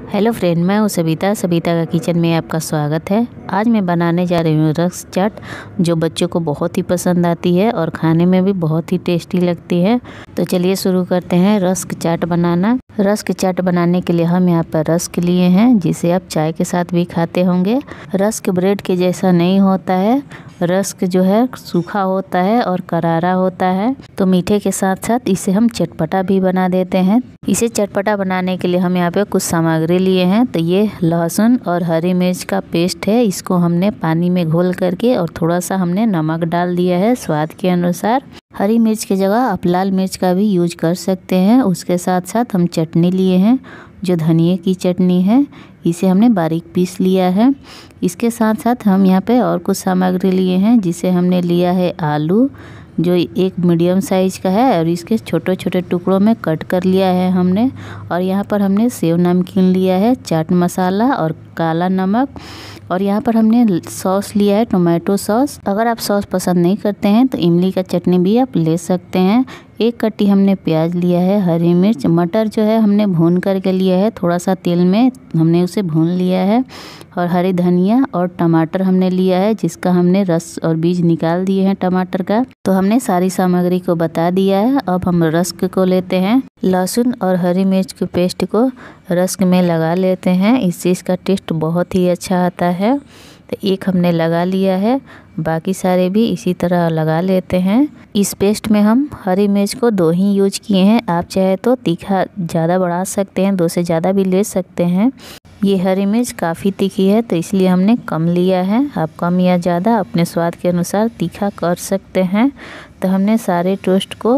Hello friend, मैं हूँ सविता का किचन में आपका स्वागत है। आज मैं बनाने जा रही हूँ रस्क चाट, जो बच्चों को बहुत ही पसंद आती है और खाने में भी बहुत ही टेस्टी लगती है। तो चलिए शुरू करते हैं रस्क चाट बनाना। रस्क चाट बनाने के लिए हम यहाँ पर रस्क लिए हैं, जिसे आप चाय के साथ भी खाते होंगे। रस्क ब्रेड के जैसा नहीं होता है, रस्क जो है सूखा होता है और करारा होता है। तो मीठे के साथ साथ इसे हम चटपटा भी बना देते हैं। इसे चटपटा बनाने के लिए हम यहाँ पे कुछ सामग्री लिए हैं। तो ये लहसुन और हरी मिर्च का पेस्ट है, इसको हमने पानी में घोल करके और थोड़ा सा हमने नमक डाल दिया है स्वाद के अनुसार। हरी मिर्च की जगह आप लाल मिर्च का भी यूज कर सकते हैं। उसके साथ साथ हम चटनी लिए हैं, जो धनिए की चटनी है, इसे हमने बारीक पीस लिया है। इसके साथ साथ हम यहाँ पे और कुछ सामग्री लिए हैं, जिसे हमने लिया है आलू, जो एक मीडियम साइज का है और इसके छोटे छोटे टुकड़ों में कट कर लिया है हमने। और यहाँ पर हमने सेव नमकीन लिया है, चाट मसाला और काला नमक। और यहाँ पर हमने सॉस लिया है, टोमेटो सॉस। अगर आप सॉस पसंद नहीं करते हैं तो इमली का चटनी भी आप ले सकते हैं। एक कट्टी हमने प्याज लिया है, हरी मिर्च, मटर जो है हमने भून करके लिया है, थोड़ा सा तेल में हमने उसे भून लिया है। और हरी धनिया और टमाटर हमने लिया है, जिसका हमने रस और बीज निकाल दिए हैं टमाटर का। तो हमने सारी सामग्री को बता दिया है। अब हम रस्क को लेते हैं। लहसुन और हरी मिर्च के पेस्ट को रस्क में लगा लेते हैं, इससे इसका टेस्ट बहुत ही अच्छा आता है। तो एक हमने लगा लिया है, बाकी सारे भी इसी तरह लगा लेते हैं। इस पेस्ट में हम हरी मिर्च को 2 ही यूज किए हैं। आप चाहे तो तीखा ज़्यादा बढ़ा सकते हैं, 2 से ज़्यादा भी ले सकते हैं। ये हरी मिर्च काफ़ी तीखी है, तो इसलिए हमने कम लिया है। आप कम या ज़्यादा अपने स्वाद के अनुसार तीखा कर सकते हैं। तो हमने सारे टोस्ट को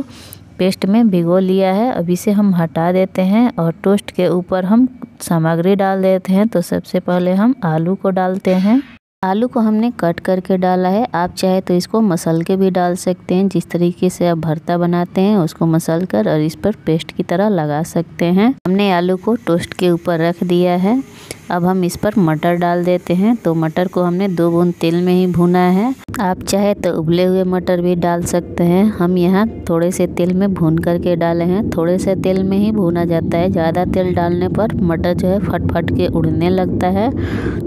पेस्ट में भिगो लिया है। अब इसे हम हटा देते हैं और टोस्ट के ऊपर हम सामग्री डाल देते हैं। तो सबसे पहले हम आलू को डालते हैं। आलू को हमने कट करके डाला है। आप चाहे तो इसको मसल के भी डाल सकते हैं, जिस तरीके से आप भरता बनाते हैं उसको मसल कर और इस पर पेस्ट की तरह लगा सकते हैं। हमने आलू को टोस्ट के ऊपर रख दिया है। अब हम इस पर मटर डाल देते हैं। तो मटर को हमने 2 बूंद तेल में ही भुना है। आप चाहे तो उबले हुए मटर भी डाल सकते हैं। हम यहाँ थोड़े से तेल में भून करके डाले हैं। थोड़े से तेल में ही भुना जाता है, ज़्यादा तेल डालने पर मटर जो है फट फट के उड़ने लगता है।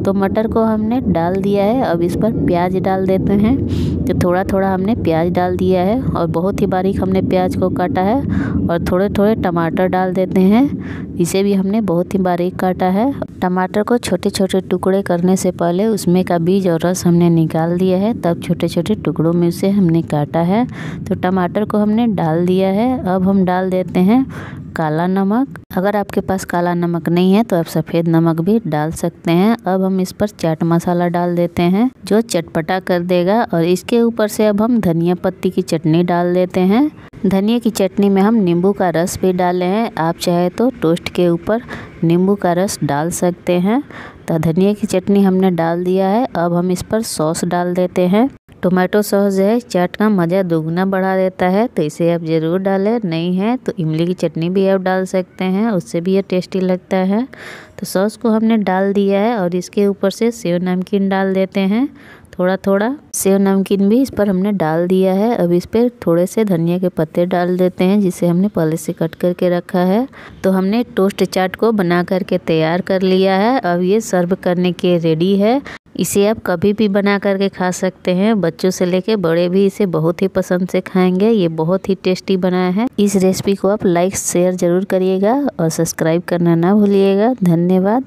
तो मटर को हमने डाल दिया है। अब इस पर प्याज डाल देते हैं। तो थोड़ा थोड़ा हमने प्याज डाल दिया है और बहुत ही बारीक हमने प्याज को काटा है। और थोड़े थोड़े टमाटर डाल देते हैं, इसे भी हमने बहुत ही बारीक काटा है। टमाटर को छोटे छोटे टुकड़े करने से पहले उसमें का बीज और रस हमने निकाल दिया है, तब छोटे छोटे टुकड़ों में उसे हमने काटा है। तो टमाटर को हमने डाल दिया है। अब हम डाल देते हैं काला नमक। अगर आपके पास काला नमक नहीं है तो आप सफ़ेद नमक भी डाल सकते हैं। अब हम इस पर चाट मसाला डाल देते हैं, जो चटपटा कर देगा। और इसके ऊपर से अब हम धनिया पत्ती की चटनी डाल देते हैं। धनिया की चटनी में हम नींबू का रस भी डाले हैं। आप चाहे तो टोस्ट के ऊपर नींबू का रस डाल सकते हैं। तो धनिया की चटनी हमने डाल दिया है। अब हम इस पर सॉस डाल देते हैं। टोमेटो सॉस जो है चाट का मज़ा दोगुना बढ़ा देता है, तो इसे आप ज़रूर डालें। नहीं है तो इमली की चटनी भी आप डाल सकते हैं, उससे भी ये टेस्टी लगता है। तो सॉस को हमने डाल दिया है और इसके ऊपर से सेव नमकीन डाल देते हैं। थोड़ा थोड़ा सेव नमकीन भी इस पर हमने डाल दिया है। अब इस पर थोड़े से धनिया के पत्ते डाल देते हैं, जिसे हमने पहले से कट करके रखा है। तो हमने टोस्ट चाट को बना करके तैयार कर लिया है। अब ये सर्व करने के रेडी है। इसे आप कभी भी बना करके खा सकते हैं। बच्चों से लेके बड़े भी इसे बहुत ही पसंद से खाएंगे। ये बहुत ही टेस्टी बना है। इस रेसिपी को आप लाइक शेयर ज़रूर करिएगा और सब्सक्राइब करना ना भूलिएगा। धन्यवाद।